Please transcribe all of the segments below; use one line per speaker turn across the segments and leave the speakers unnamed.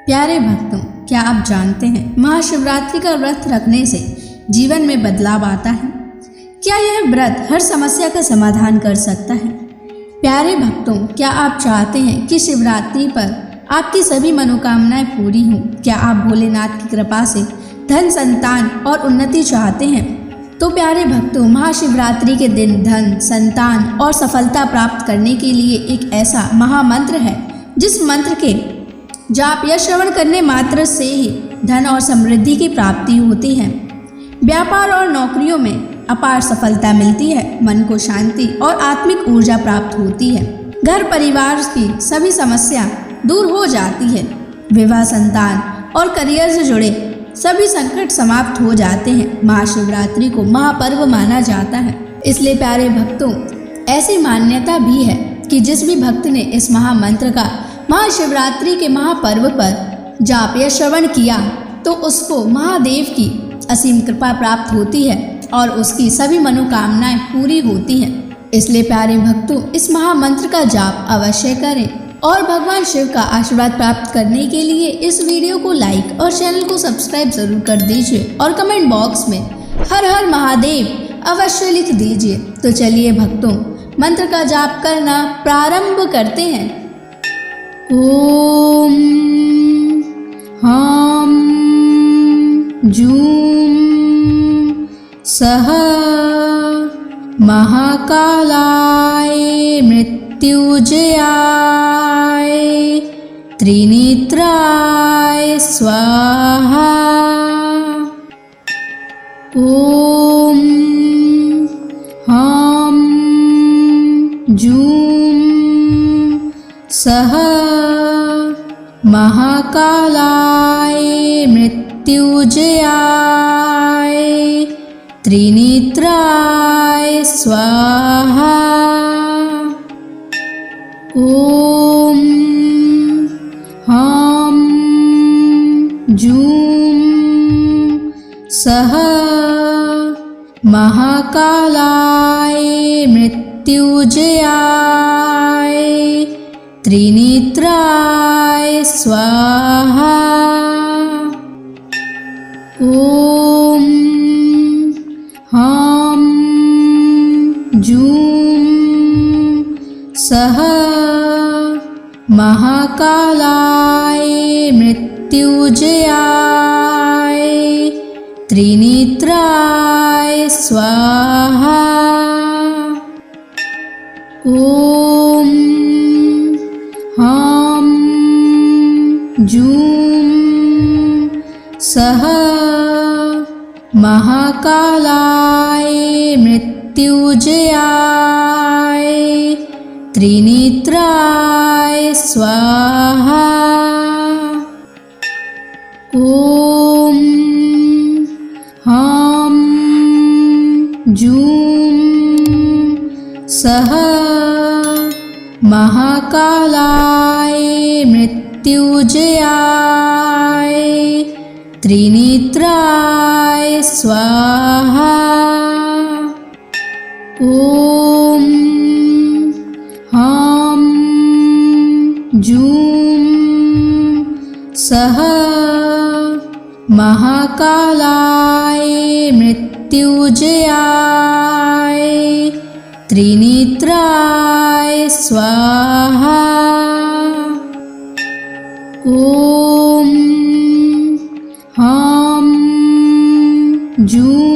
प्यारे भक्तों, क्या आप जानते हैं महाशिवरात्रि का व्रत रखने से जीवन में बदलाव आता है? क्या यह व्रत हर समस्या का समाधान कर सकता है? प्यारे भक्तों, क्या आप चाहते हैं कि शिवरात्रि पर आपकी सभी मनोकामनाएं पूरी हों? क्या आप भोलेनाथ की कृपा से धन, संतान और उन्नति चाहते हैं? तो प्यारे भक्तों, महाशिवरात्रि के दिन धन, संतान और सफलता प्राप्त करने के लिए एक ऐसा महामंत्र है जिस मंत्र के जाप या श्रवण करने मात्र से ही धन और समृद्धि की प्राप्ति होती है। व्यापार और नौकरियों में अपार सफलता मिलती है, मन को शांति और आत्मिक ऊर्जा प्राप्त होती है, घर परिवार की सभी समस्या दूर हो जाती है, विवाह, संतान और करियर से जुड़े सभी संकट समाप्त हो जाते हैं। महाशिवरात्रि को महापर्व माना जाता है, इसलिए प्यारे भक्तों, ऐसी मान्यता भी है कि जिस भी भक्त ने इस महामंत्र का महाशिवरात्रि के महापर्व पर जाप या श्रवण किया तो उसको महादेव की असीम कृपा प्राप्त होती है और उसकी सभी मनोकामनाएं पूरी होती हैं। इसलिए प्यारे भक्तों, इस महामंत्र का जाप अवश्य करें और भगवान शिव का आशीर्वाद प्राप्त करने के लिए इस वीडियो को लाइक और चैनल को सब्सक्राइब जरूर कर दीजिए और कमेंट बॉक्स में हर हर महादेव अवश्य लिख दीजिए। तो चलिए भक्तों, मंत्र का जाप करना प्रारंभ करते हैं। ओम हां जूं सः महाकालाय मृत्युंजयाय त्रिनेत्राय स्वाहा। ओम हां जूं सः महाकालाय मृत्युंजयाय त्रिनेत्राय स्वाहा। ओम हां जूं सः महाकालाय मृत्युंजयाय त्रिनेत्राय स्वाहा। ओम हां जूं सः महाकालाय मृत्युंजयाय त्रिनेत्राय स्वाहा। ओम हां जूं सः महाकालाय मृत्युंजयाय त्रिनेत्राय स्वाहा। ओम हां जूं सः महाकालाय मृत्युंजयाय त्रिनेत्राय स्वाहा। ओम हां जूं सः महाकालाय मृत्युंजयाय त्रिनेत्राय स्वाहा। ओम हां जूं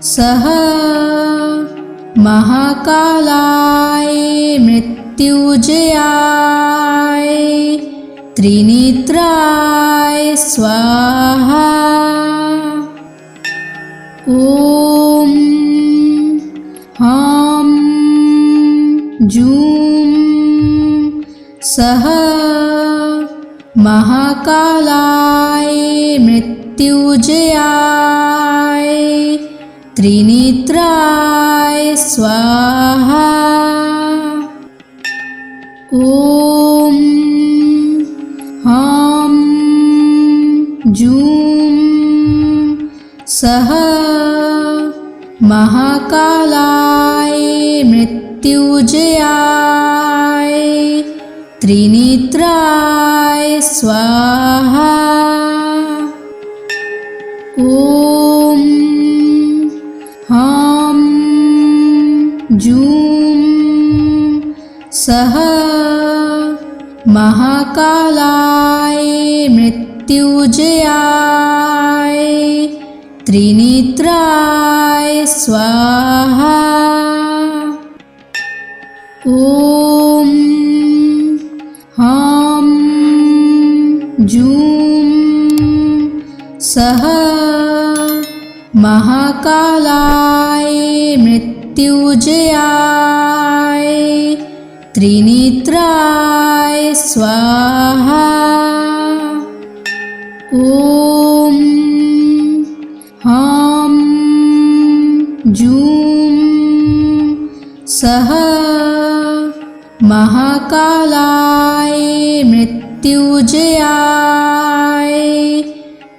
सः महाकालाय मृत्युंजयाय त्रिनेत्राय स्वाहा। ओम हां जूं सः महाकालाय मृत्युंजयाय त्रिनेत्राय स्वाहा। ओम हां जूं सः महाकालाय मृत्युंजयाय त्रिनेत्राय स्वाहा। ॐ ह्रां जूं सः महाकालाय मृत्युंजयाय त्रिनेत्राय स्वाहा। ॐ ह्रां जूं सः महाकालाय मृत्युंजयाय त्रिनेत्राय स्वाहा। ॐ ह्रां जूं सः महाकालाय मृत्युंजयाय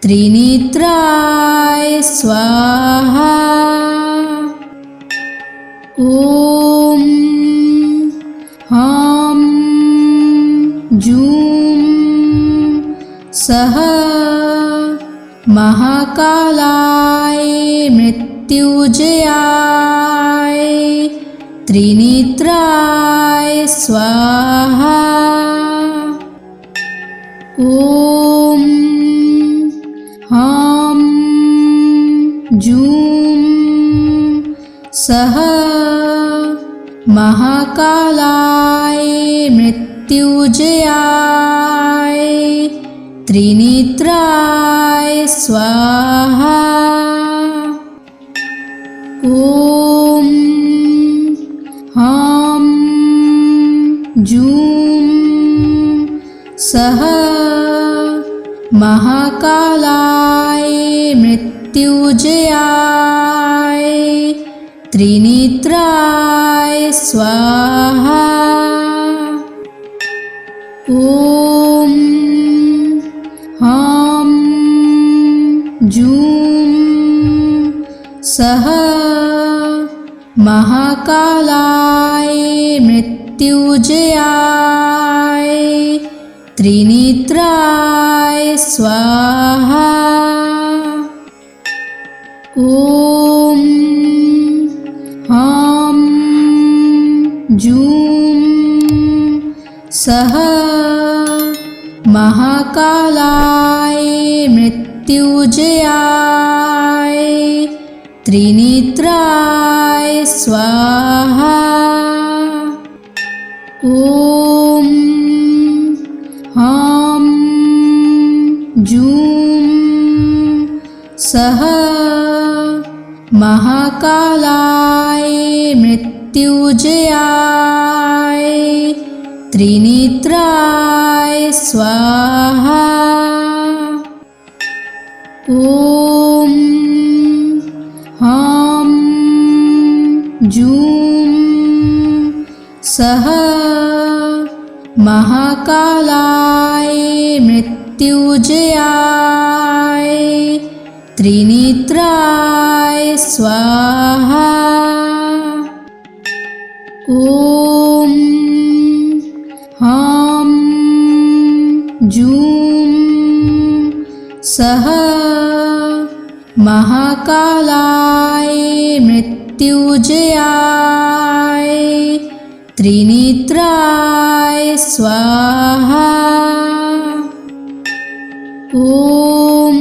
त्रिनेत्राय स्वाहा। ॐ ह्रां जूं सः महाकालाय मृत्युंजयाय त्रिनेत्राय स्वाहा। ॐ ह्रां जूं सः महाकालाय मृत्युंजयाय त्रिनेत्राय स्वाहा। ॐ ह्रां जूं सः महाकालाय मृत्युंजयाय त्रिनेत्राय स्वाहा। ॐ ह्रां जूं सः महाकालाय मृत्युंजयाय त्रिनेत्राय स्वाहा। ॐ ह्रां जूं सः महाकालाय मृत्युंजयाय त्रिनेत्राय स्वाहा। ॐ ह्रां जूं सः महाकालाय मृत्युंजयाय त्रिनेत्राय स्वाहा। ॐ ह्रां जूं सः महाकालाय मृत्युंजयाय त्रिनेत्राय स्वाहा। ॐ ह्रां जूं सः महाकालाय मृत्युंजयाय त्रिनेत्राय स्वाहा। ॐ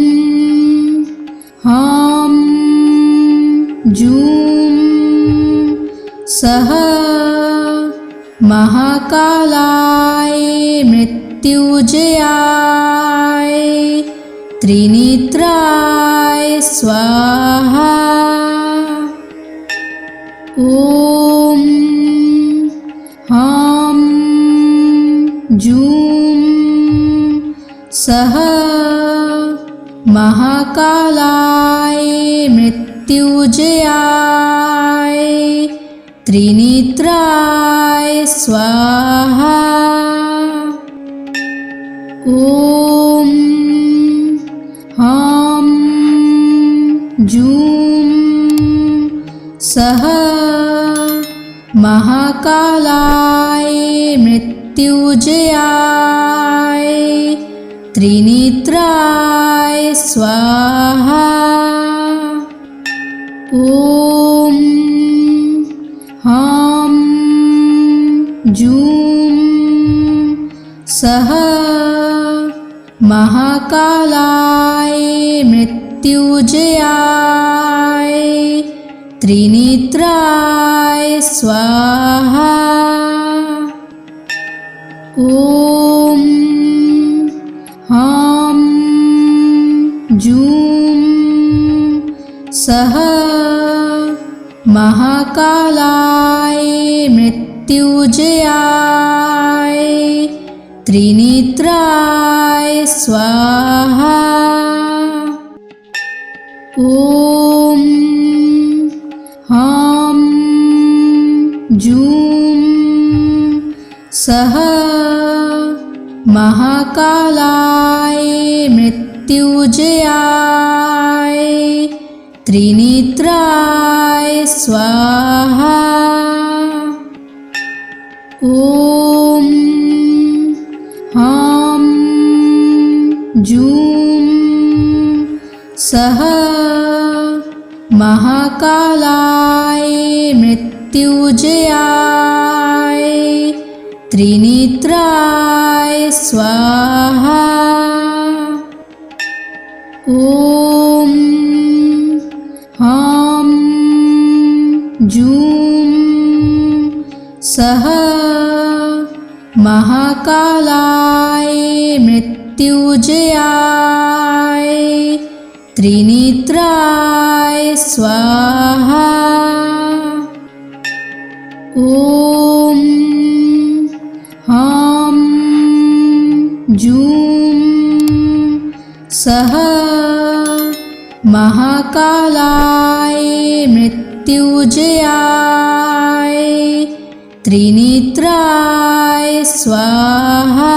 ह्रां जूं सः महाकालाय मृत्युंजयाय त्रिनेत्राय स्वाहा। ॐ ह्रां जूं सः महाकालाय मृत्युंजयाय त्रिनेत्राय स्वाहा। ॐ ह्रां जूं सः महाकालाय मृत्युंजयाय मृत्युजयाय त्रिनेत्राय स्वाहा। ॐ ह्रां जूं सः महाकालाय मृत्युजयाय त्रिनेत्राय स्वाहा। ॐ ह्रां जूं सः महाकालाय मृत्युजयाय त्रिनेत्राय स्वाहा। ॐ ह्रां जूं सः महाकालाय मृत्युजयाय त्रिनेत्राय स्वाहा। ॐ ह्रां जूं सः महाकालाय मृत्युजयाय त्रिनेत्राय स्वाहा। ॐ ह्रां जूं सः महाकालाय मृत्युजयाय त्रिनेत्राय स्वाहा। ॐ ह्रां जूं सः महाकालाय मृत्युजयाय त्रिनेत्राय स्वाहा।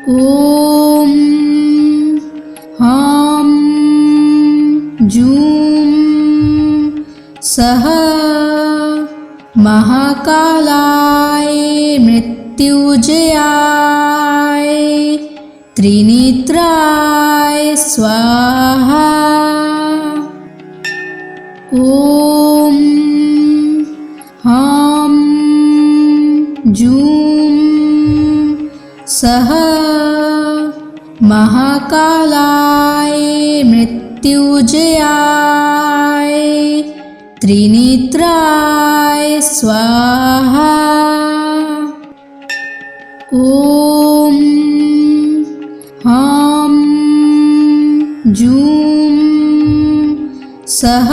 ॐ ह्रां जूं सः महाकालाय मृत्युजयाय त्रिनेत्राय स्वाहा। ॐ ह्रां जूं सः महाकालाय मृत्युजयाय त्रिनेत्राय स्वाहा। ॐ ह्रां जूं सः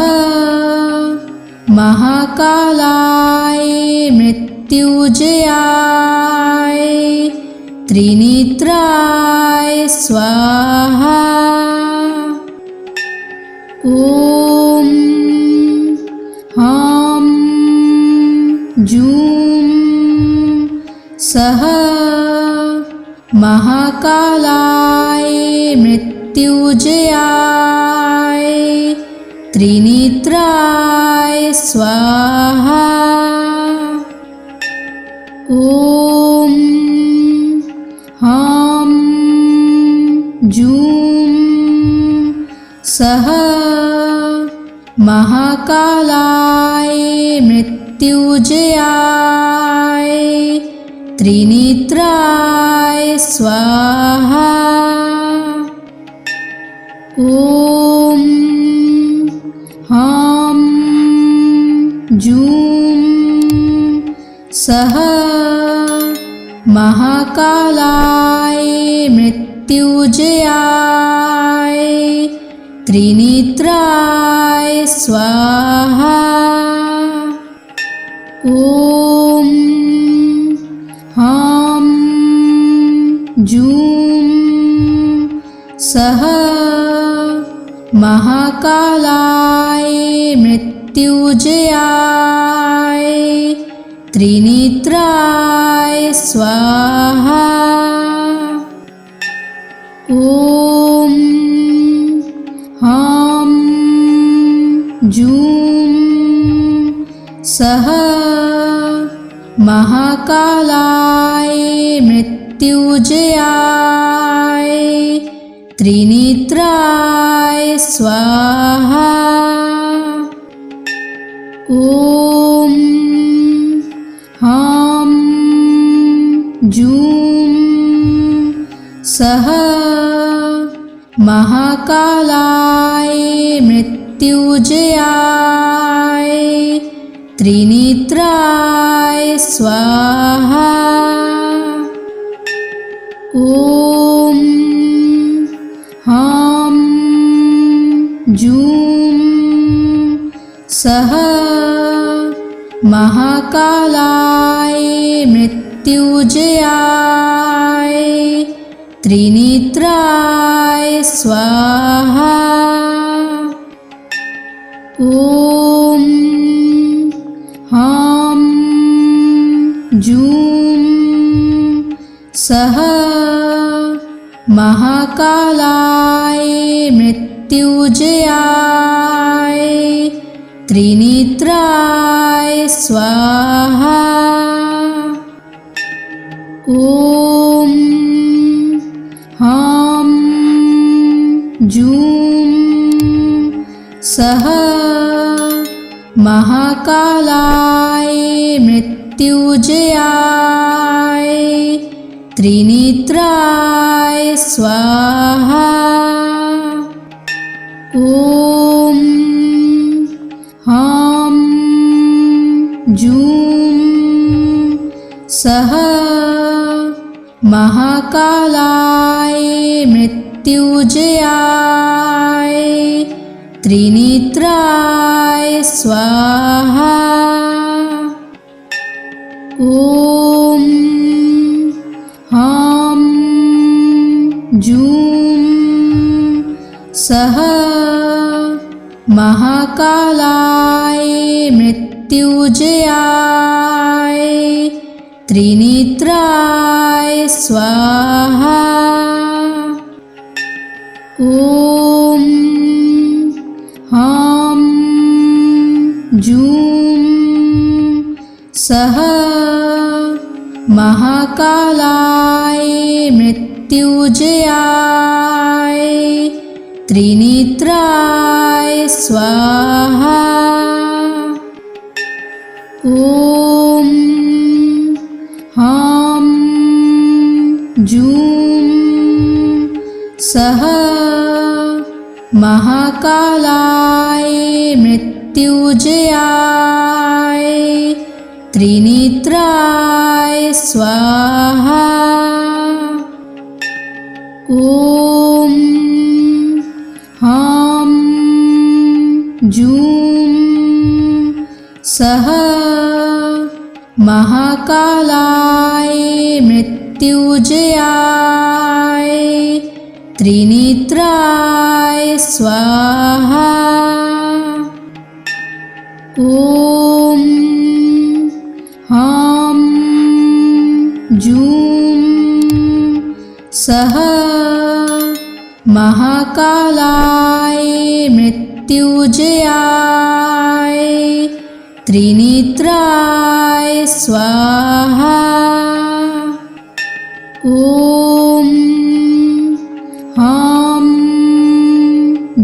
महाकालाय मृत्युजयाय त्रिनेत्राय स्वाहा। ॐ ह्रां जूं सः महाकालाय मृत्युजयाय त्रिनेत्राय स्वाहा। ॐ ह्रां जूं सः महाकालाय मृत्युजयाय त्रिनेत्राय स्वाहा। ॐ ह्रां जूं सः महाकालाय मृत्युजयाय त्रिनेत्राय स्वाहा। ॐ ह्रां जूं सः महाकालाय मृत्युजयाय त्रिनेत्राय स्वाहा। ॐ ह्रां जूं सः महाकालाय मृत्युंजयाय त्रिनेत्राय स्वाहा। ॐ ह्रां जूं सः महाकालाय मृत्युंजयाय त्रिनेत्राय स्वाहा। ॐ ह्रां जूं सः महाकालाय मृत्युंजयाय त्रिनेत्राय स्वाहा। ॐ ह्रां जूं सः महाकालाय मृत्युंजयाय त्रिनेत्राय स्वाहा। ॐ ह्रां जूं सः महाकालाय मृत्युंजयाय त्रिनेत्राय स्वाहा। ॐ ह्रां जूं सः महाकालाय मृत्युंजयाय त्रिनेत्राय स्वाहा। ॐ ह्रां जूं सः महाकालाय मृत्युंजयाय त्रिनेत्राय स्वाहा। ॐ ह्रां जूं सः महाकालाय मृत्युंजयाय त्रिनेत्राय स्वाहा। ॐ ह्रां जूं सः महाकालाय मृत्युंजयाय त्रिनेत्राय स्वाहा। ॐ ह्रां जूं सः महाकालाय मृत्युंजयाय त्रिनेत्राय स्वाहा। ॐ ह्रां जूं सः महाकालाय मृत्युंजयाय त्रिनेत्राय स्वाहा। ॐ ह्रां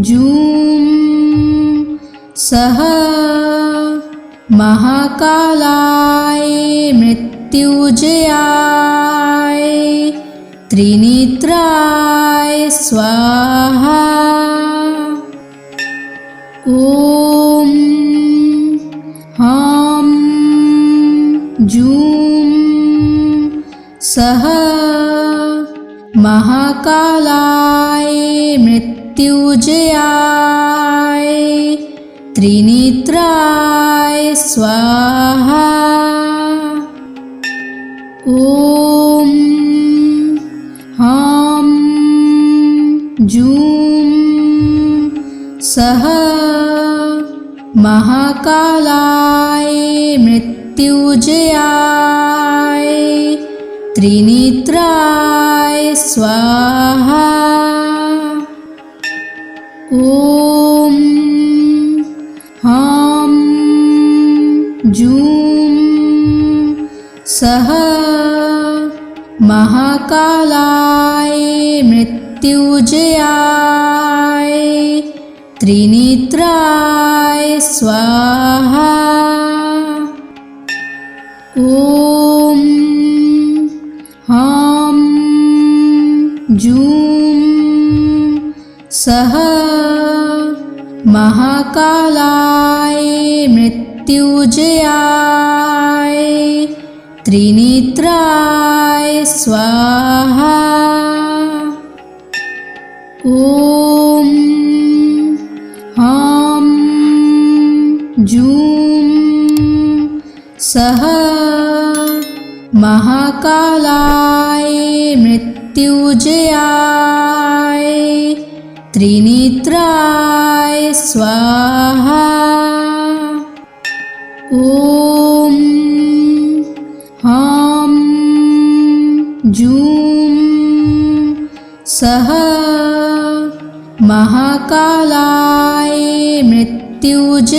जूं सः महाकालाय मृत्युंजयाय त्रिनेत्राय स्वाहा। ॐ ह्रां जूं सः महाकालाय मृत्युंजयाय त्रिनेत्राय स्वाहा। ॐ ह्रां जूं सः महाकालाय मृत्युंजयाय त्रिनेत्राय स्वाहा। ॐ ह्रां जूं सः महाकालाय मृत्युंजयाय त्रिनेत्राय स्वाहा। ॐ ह्रां जूं सः महाकालाय मृत्युंजयाय त्रिनेत्राय स्वाहा। ॐ ह्रां जूं सः महाकालाय मृत्युंजयाय त्रिनेत्राय स्वाहा। ॐ ह्रां जूं सः महाकालाय मृत्युंजयाय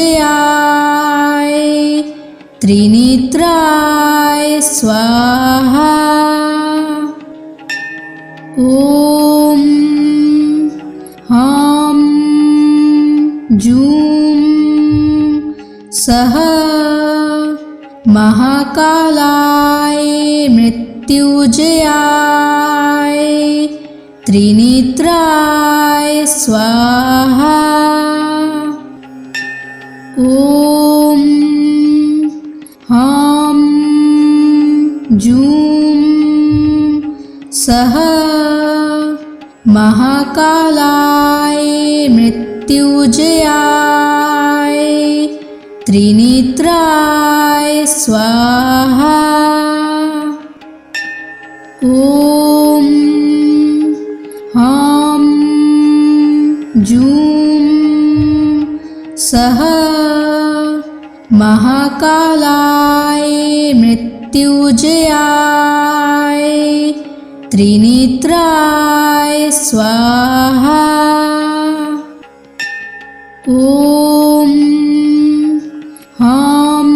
त्रिनेत्राय स्वाहा। ॐ ह्रां जूं सः महाकालाय मृत्युंजयाय त्रिनेत्राय स्वाहा। ॐ ह्रां जूं सः महाकालाय मृत्युंजयाय त्रिनेत्राय स्वाहा। ॐ ह्रां जूं सः महाकालाय मृत्युंजयाय त्रिनेत्राय स्वाहा। ॐ ह्रां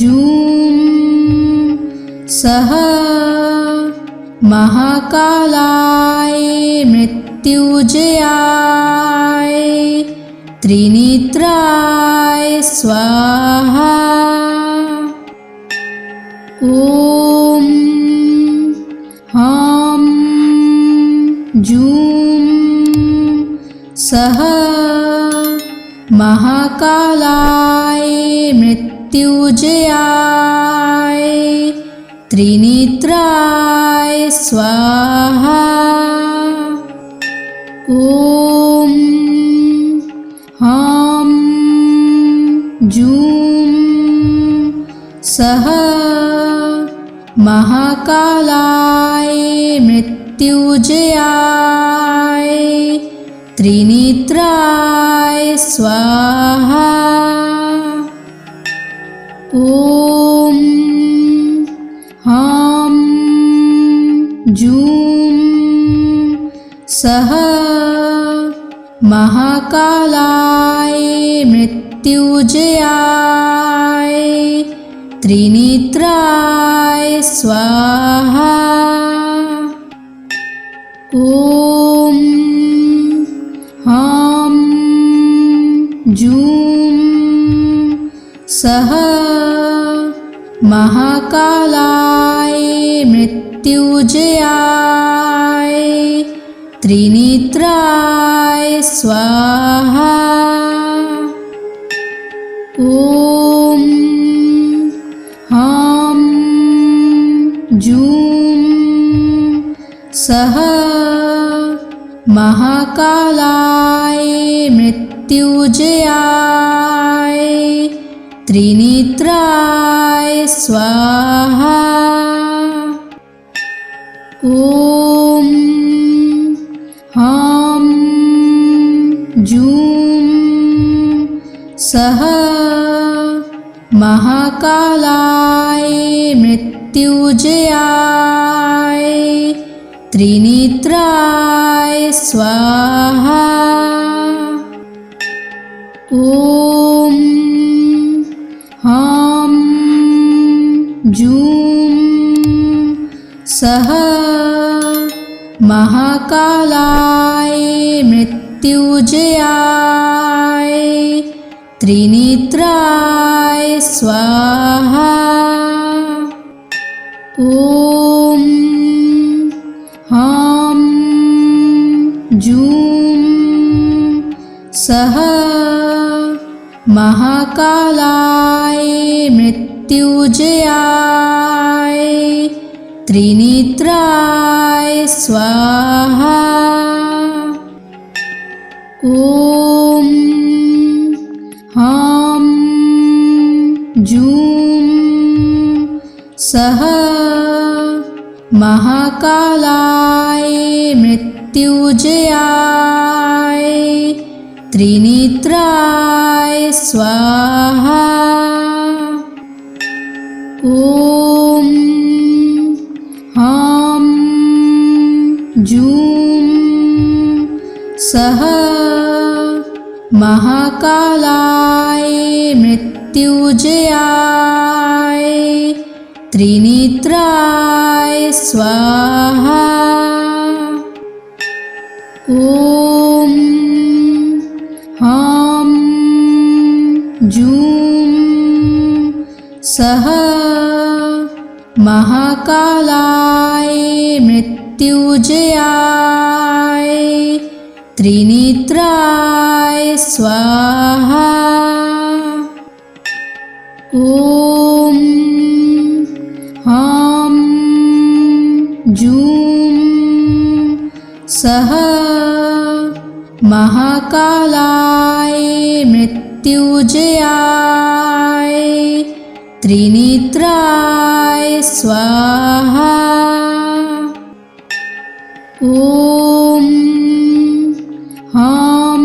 जूं सः महाकालाय मृत्युंजयाय त्रिनेत्राय स्वाहा। ॐ ह्रां जूं सः महाकालाय मृत्युंजयाय त्रिनेत्राय स्वाहा। ॐ ह्रां जूं सः महाकालाय मृत्युंजयाय त्रिनेत्राय स्वाहा। ॐ ह्रां जूं सः महाकालाय मृत्युंजयाय त्रिनेत्राय स्वाहा। ॐ ह्रां जूं सः महाकालाय मृत्युंजयाय त्रिनेत्राय स्वाहा। ॐ ह्रां जूं सः महाकालाय मृत्युंजयाय त्रिनेत्राय स्वाहा। ॐ ह्रां जूं सः महाकालाय मृत्युंजयाय त्रिनेत्राय स्वाहा। ॐ ह्रां जूं सः महाकालाय मृत्युंजयाय त्रिनेत्राय स्वाहा। ॐ ह्रां जूं सः महाकालाय मृत्युंजयाय त्रिनेत्राय स्वाहा। ॐ ह्रां जूं सः महाकालाय मृत्युंजयाय त्रिनेत्राय स्वाहा। ॐ ह्रां जूं सः महाकालाय मृत्युंजयाय त्रिनेत्राय स्वाहा। ॐ ह्रां जूं सः महाकालाय मृत्युंजयाय त्रिनेत्राय स्वाहा। ॐ ह्रां जूं सः महाकालाय मृत्युंजयाय त्रिनेत्राय स्वाहा। ॐ ह्रां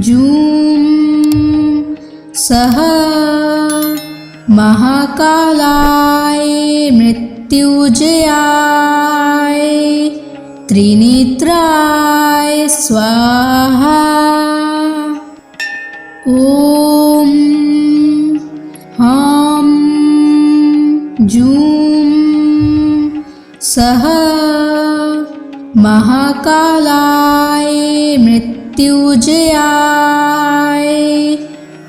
जूं सः महाकालाय मृत्युंजयाय त्रिनेत्राय स्वाहा। ॐ ह्रां जूं सः महाकालाय मृत्युंजयाय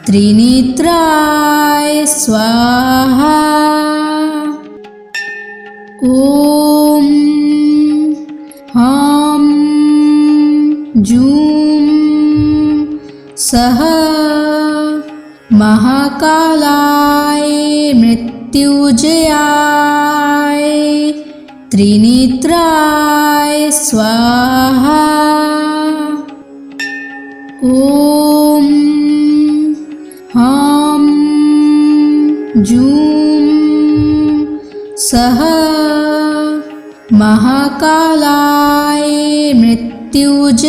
त्रिनेत्राय स्वाहा। ॐ ह्रां जूं सः महाकालाय मृत्युंजयाय त्रिनेत्राय स्वाहा। ॐ ह्रां जूं सः महाकालाय मृत्युंजयाय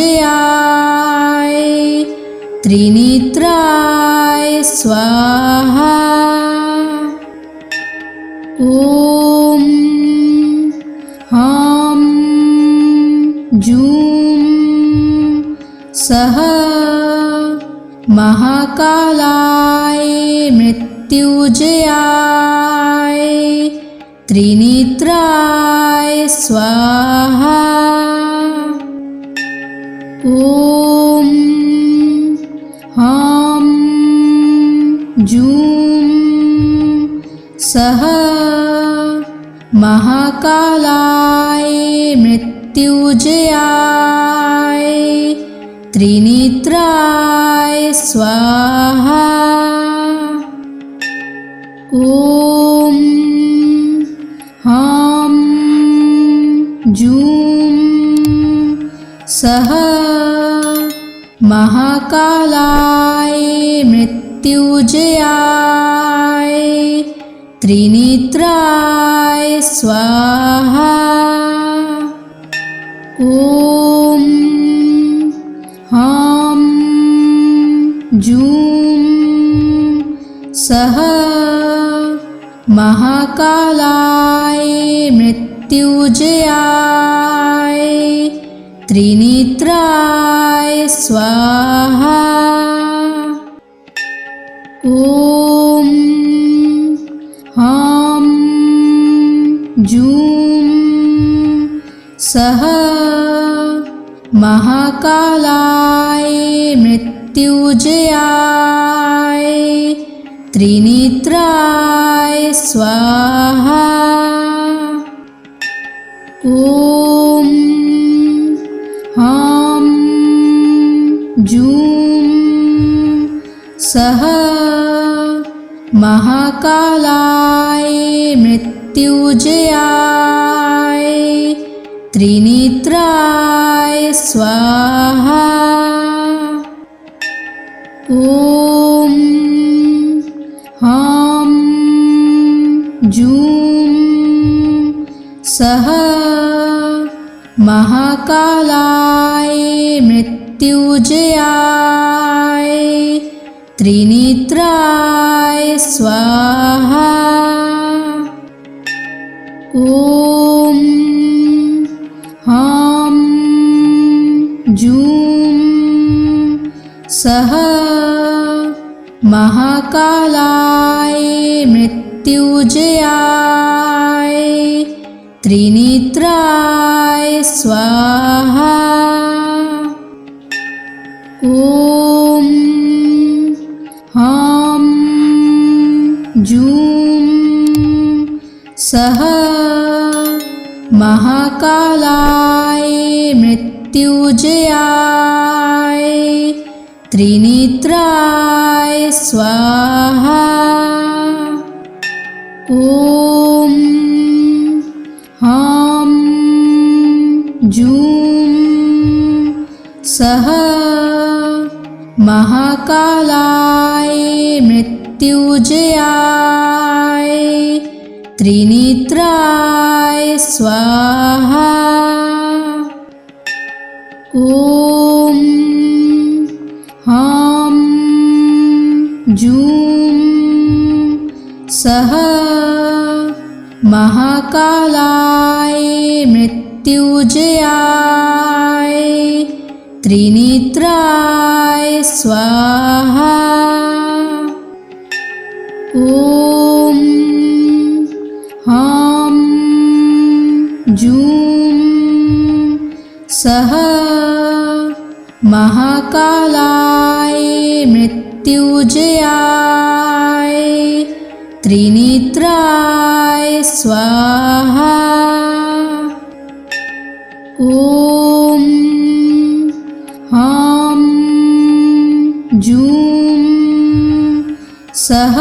त्रिनेत्राय स्वाहा। ॐ ह्रां जूं सः महाकालाय मृत्युंजयाय त्रिनेत्राय स्वाहा। ॐ ह्रां जूं सः महाकालाय मृत्युंजयाय त्रिनेत्राय स्वाहा। ॐ ह्रां जूं सः महाकालाय मृत्युंजयाय त्रिनेत्राय स्वाहा। ॐ ह्रां जूं सः महाकालाय मृत्युंजयाय त्रिनेत्राय स्वाहा। ॐ ह्रां जूं सः महाकालाय मृत्युजयाय त्रिनेत्राय स्वाहा। ॐ ह्रां जूं सः महाकालाय मृत्युजयाय त्रिनेत्राय स्वाहा। ॐ ह्रां जूं सः महाकालाय मृत्युजयाय त्रिनेत्राय स्वाहा। ॐ ह्रां जूं सः महाकालाय मृत्युजयाय त्रिनेत्राय स्वाहा। ॐ ह्रां जूं सः महाकालाय मृत्युजयाय त्रिनेत्राय स्वाहा। ॐ ह्रां जूं सः महाकालाय मृत्युजयाय त्रिनेत्राय स्वाहा। ॐ ह्रां जूं सः महाकालाय मृत्युजयाय त्रिनेत्राय स्वाहा। ॐ ह्रां जूं सः महाकालाय मृत्युजयाय त्रिनेत्राय स्वाहा। ॐ ह्रां जूं सः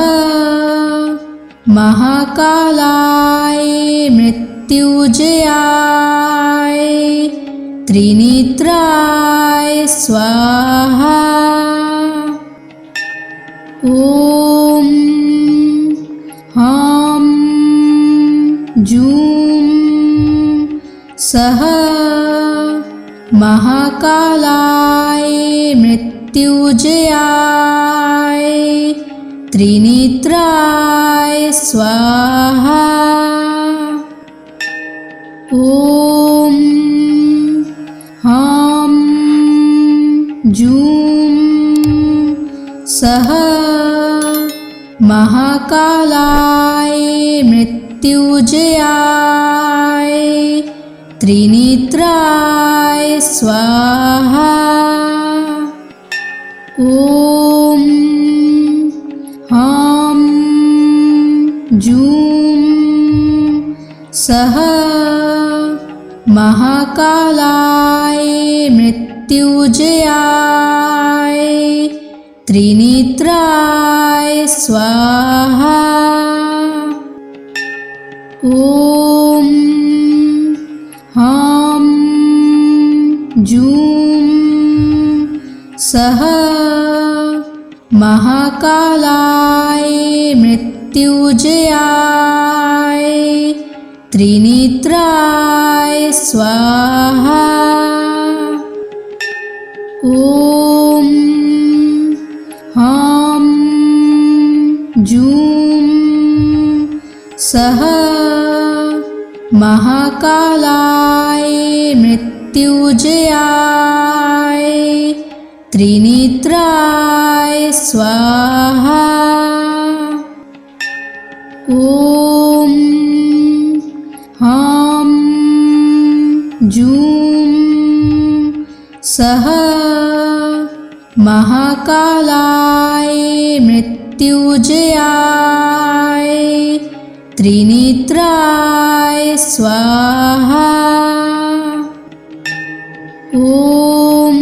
महाकालाय मृत्युजयाय त्रिनेत्राय स्वाहा। ॐ ह्रां जूं सः महाकालाय मृत्युजयाय त्रिनेत्राय स्वाहा। ॐ ह्रां जूं सः महाकालाय मृत्युजयाय त्रिनेत्राय स्वाहा। ॐ ह्रां जूं सः महाकालाय मृत्युजयाय त्रिनेत्राय स्वाहा। ॐ ह्रां जूं सः महाकालाय मृत्युजयाय त्रिनेत्राय स्वाहा। ॐ ह्रां जूं सः महाकालाय मृत्युजयाय त्रिनेत्राय स्वाहा। ॐ जूं सः महाकालाय मृत्युंजयाय त्रिनेत्राय स्वाहा। ॐ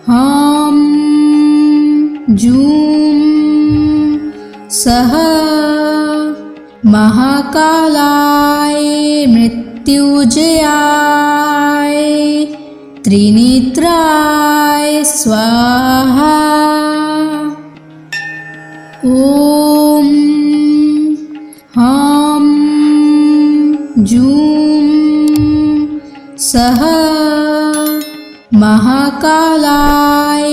ह्रां जूं सः महाकालाय मृत्युंजयाय त्रिनेत्राय स्वाहा। ॐ ह्रां जूं सः महाकालाय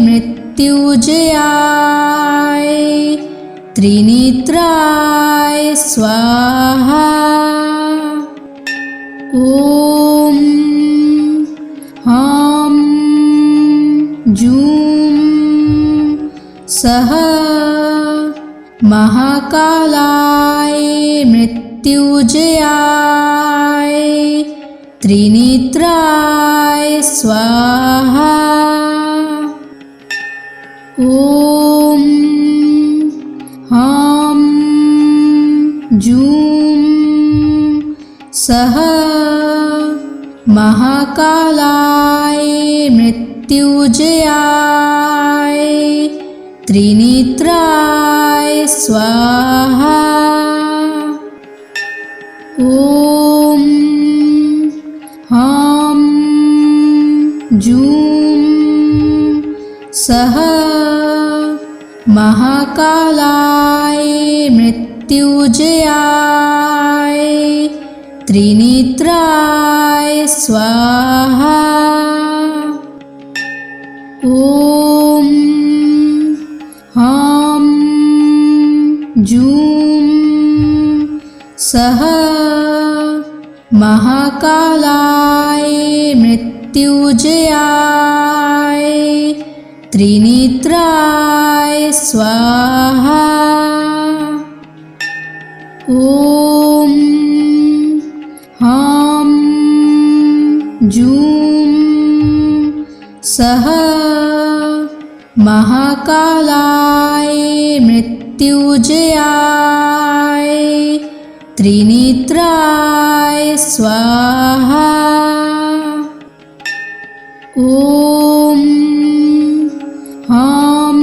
मृत्युंजयाय त्रिनेत्राय स्वाहा। ॐ ह्रां जूं सः महाकालाय मृत्युंजयाय त्रिनेत्राय स्वाहा। ॐ ह्रां जूं सः महाकालाय मृत्युंजयाय त्रिनेत्राय स्वाहा। ॐ ह्रां जूं सः महाकालाय मृत्युंजयाय त्रिनेत्राय स्वाहा। ॐ ह्रां जूं सः महाकालाय मृत्युंजयाय त्रिनेत्राय स्वाहा। ॐ ह्रां जूं सः महाकालाय मृत्युंजयाय त्रिनेत्राय स्वाहा। ॐ ह्रां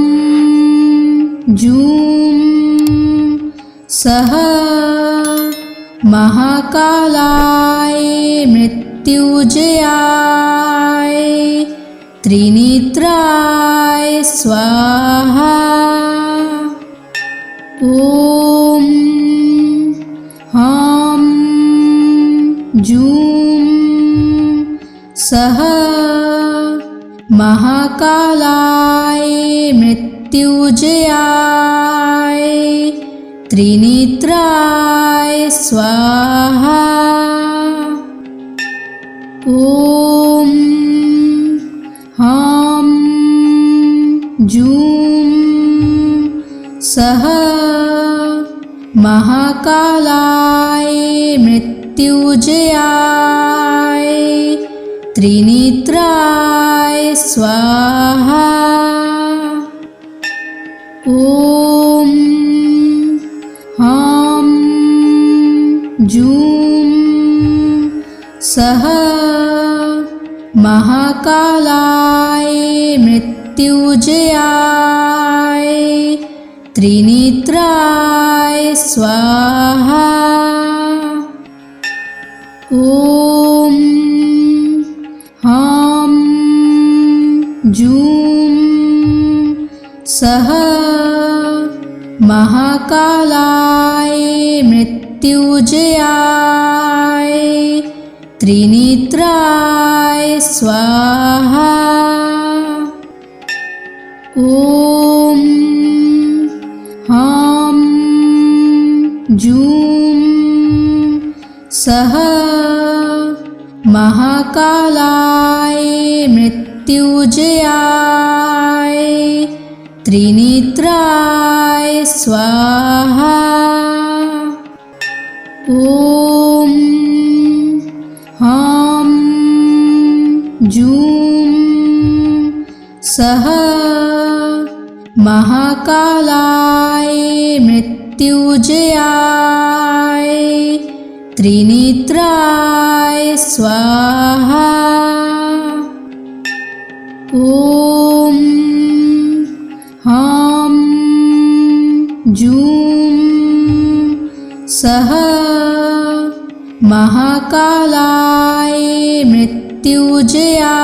जूं सः महाकालाय मृत्युंजयाय त्रिनेत्राय स्वाहा। ॐ ह्रां जूं सः महाकालाय मृत्युंजयाय त्रिनेत्राय स्वाहा। ॐ ह्रां जूं सः महाकालाय मृत्युंजयाय त्रिनेत्राय स्वाहा। ॐ ह्रां जूं सः महाकालाय मृत्युंजयाय त्रिनेत्राय स्वाहा। ॐ ह्रां जूं सः महाकालाय मृत्युंजयाय त्रिनेत्राय स्वाहा। ॐ ह्रां जूं सः महाकालाय मृत्युंजयाय त्रिनेत्राय स्वाहा। ॐ ह्रां सः महाकालाय मृत्युंजयाय त्रिनेत्राय स्वाहा। ॐ ह्रां जूं सः महाकालाय मृत्युंजयाय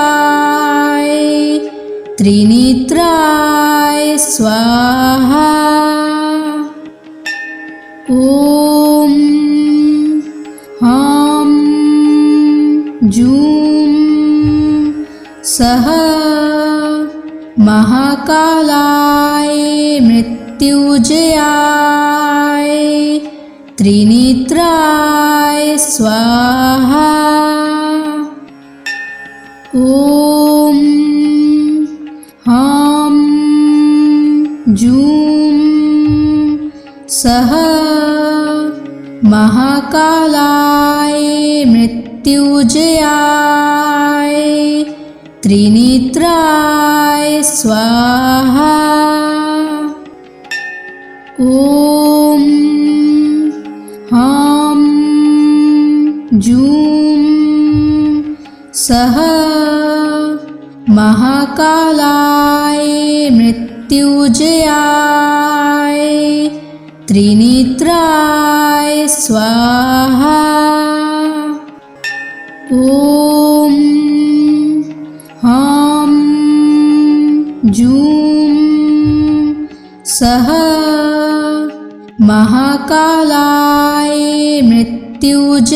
त्रिनेत्राय स्वाहा। ॐ ह्रां जूं सः महाकालाय मृत्युंजयाय त्रिनेत्राय स्वाहा। ॐ ह्रां जूं सः महाकालाय मृत्युंजयाय त्रिनेत्राय स्वाहा। ॐ ह्रां जूं सः महाकालाय मृत्युंजयाय त्रिनेत्राय स्वाहा। ॐ ह्रां जूं सः महाकालाय मृत्युंजयाय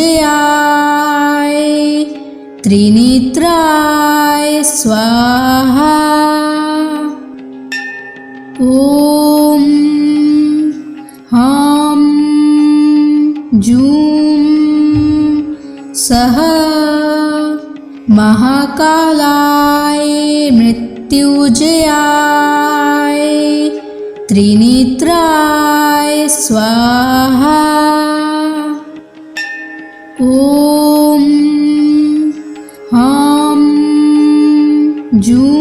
त्रिनेत्राय स्वाहा। ॐ ह्रां जूं सः महाकालाय मृत्युंजयाय त्रिनेत्राय स्वाहा। ॐ ह्रां जूं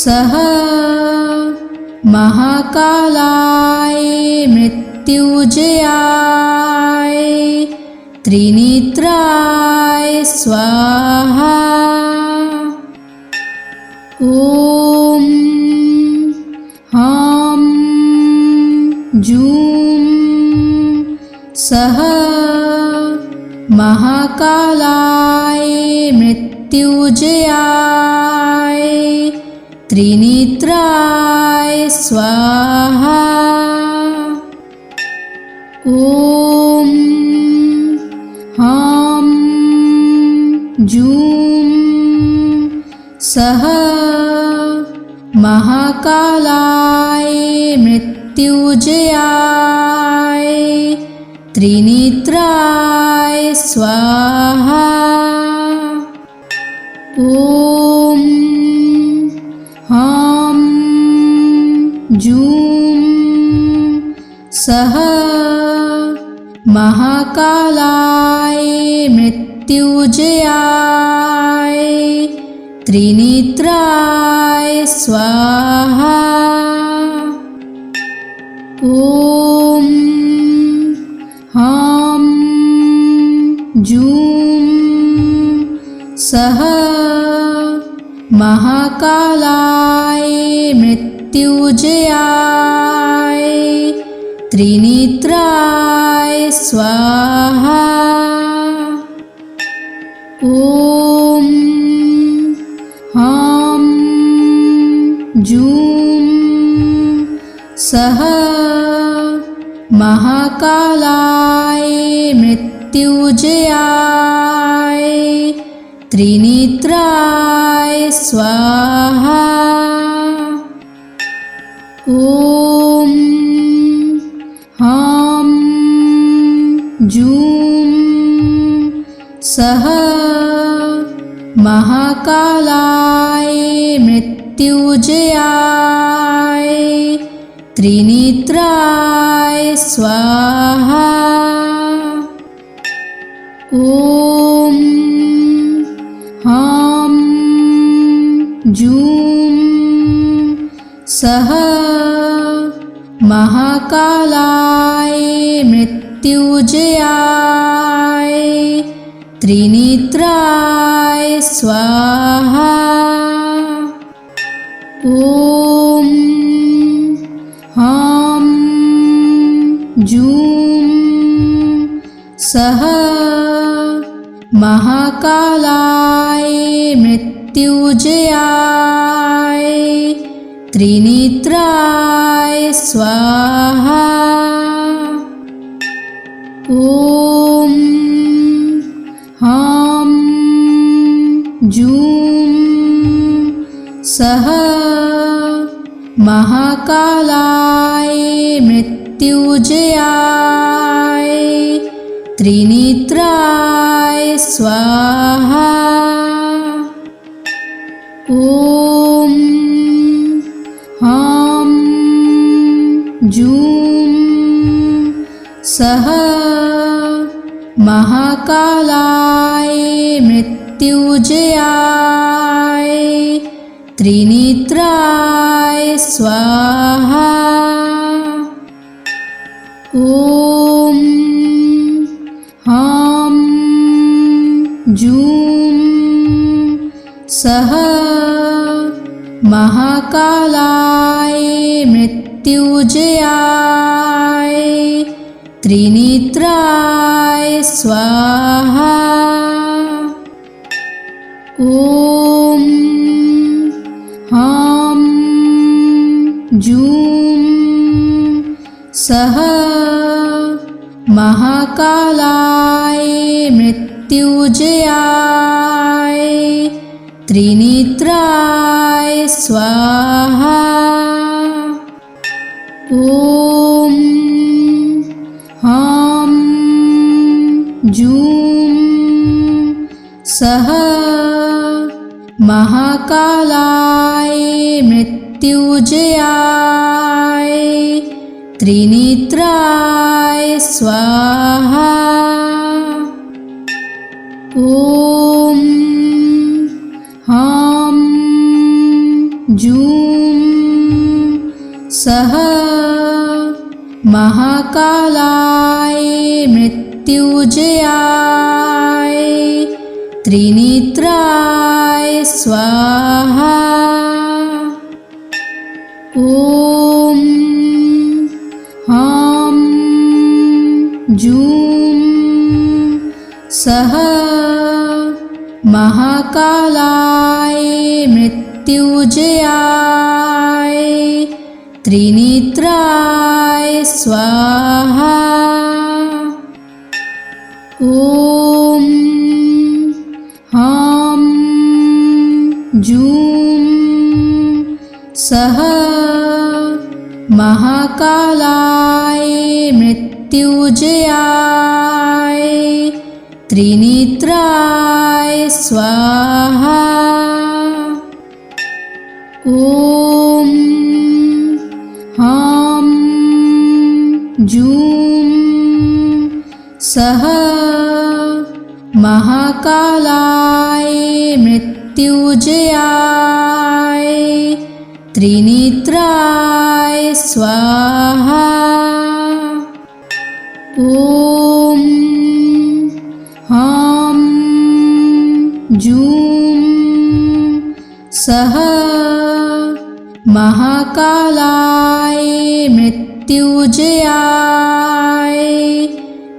सः महाकालाय मृत्युंजयाय त्रिनेत्राय स्वाहा। ॐ ह्रां जूं सः महाकालाय मृत्युंजयाय त्रिनेत्राय स्वाहा। ॐ ह्रां जूं सः महाकालाय मृत्युंजयाय त्रिनेत्राय स्वाहा। ॐ ह्रां जूं सः महाकालाय मृत्युंजयाय त्रिनेत्राय स्वाहा। ॐ ह्रां जूं सः महाकालाय मृत्युंजयाय त्रिनेत्राय स्वाहा। ॐ ह्रां जूं सः महाकालाय मृत्युंजयाय त्रिनेत्राय स्वाहा। ॐ ह्रां जूं सः महाकालाय मृत्युंजयाय त्रिनेत्राय स्वाहा। ॐ ह्रां जूं सः महाकालाय मृत्युजयाय त्रिनेत्राय स्वाहा। ॐ ह्रां जूं सः महाकालाय मृत्युजयाय त्रिनेत्राय स्वाहा। ॐ ह्रां जूं सः महाकालाय मृत्युजयाय त्रिनेत्राय स्वाहा। ॐ ह्रां जूं सः महाकालाय मृत्युजयाय त्रिनेत्राय स्वाहा। ॐ ह्रां जूं सः महाकालाय मृत्युजयाय त्रिनेत्राय स्वाहा। ॐ ह्रां जूं सः महाकालाय मृत्युजयाय त्रिनेत्राय स्वाहा। ॐ ह्रां जूं सः महाकालाय मृत्युजयाय त्रिनेत्राय स्वाहा। ॐ ह्रां जूं सः महाकालाय मृत्युजयाय त्रिनेत्राय स्वाहा। ॐ ह्रां जूं सः महाकालाय मृत्युजयाय त्रिनेत्राय स्वाहा। ॐ ह्रां जूं सः महाकालाय मृत्युजयाय त्रिनेत्राय स्वाहा। ॐ ह्रां जूं सः महाकालाय मृत्युजयाय त्रिनेत्राय स्वाहा। ॐ ह्रां जूं सः महाकालाय मृत्युजयाय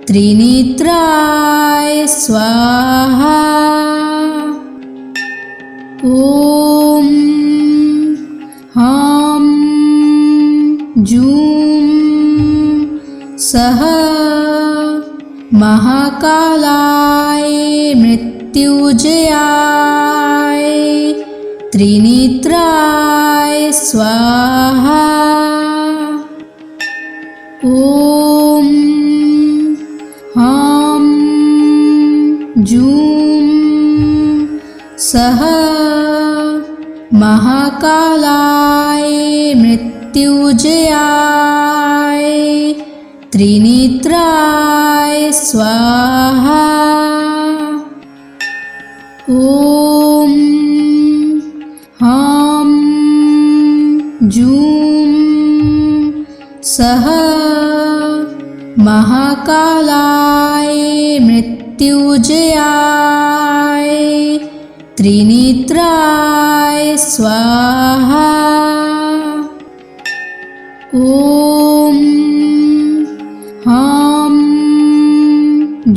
त्रिनेत्राय स्वाहा। ॐ ह्रां जूं सः महाकालाय मृत्युजयाय त्रिनेत्राय स्वाहा। ॐ ह्रां जूं सः महाकालाय मृत्युजयाय त्रिनेत्राय स्वाहा। ॐ ह्रां जूं सह महाकालाय मृत्युजयाय त्रिनेत्राय स्वाहा। ॐ ह्रां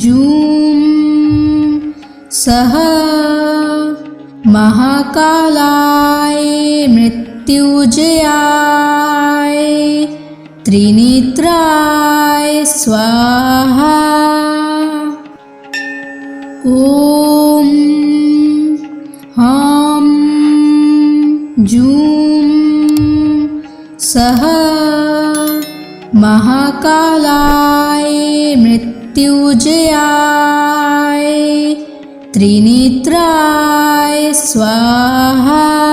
जूं सह महाकालाय मृत्युजयाय त्रिनेत्राय स्वाहा। ॐ ह्रां जूं सह महाकालाय मृत्युजयाय त्रिनेत्राय स्वाहा।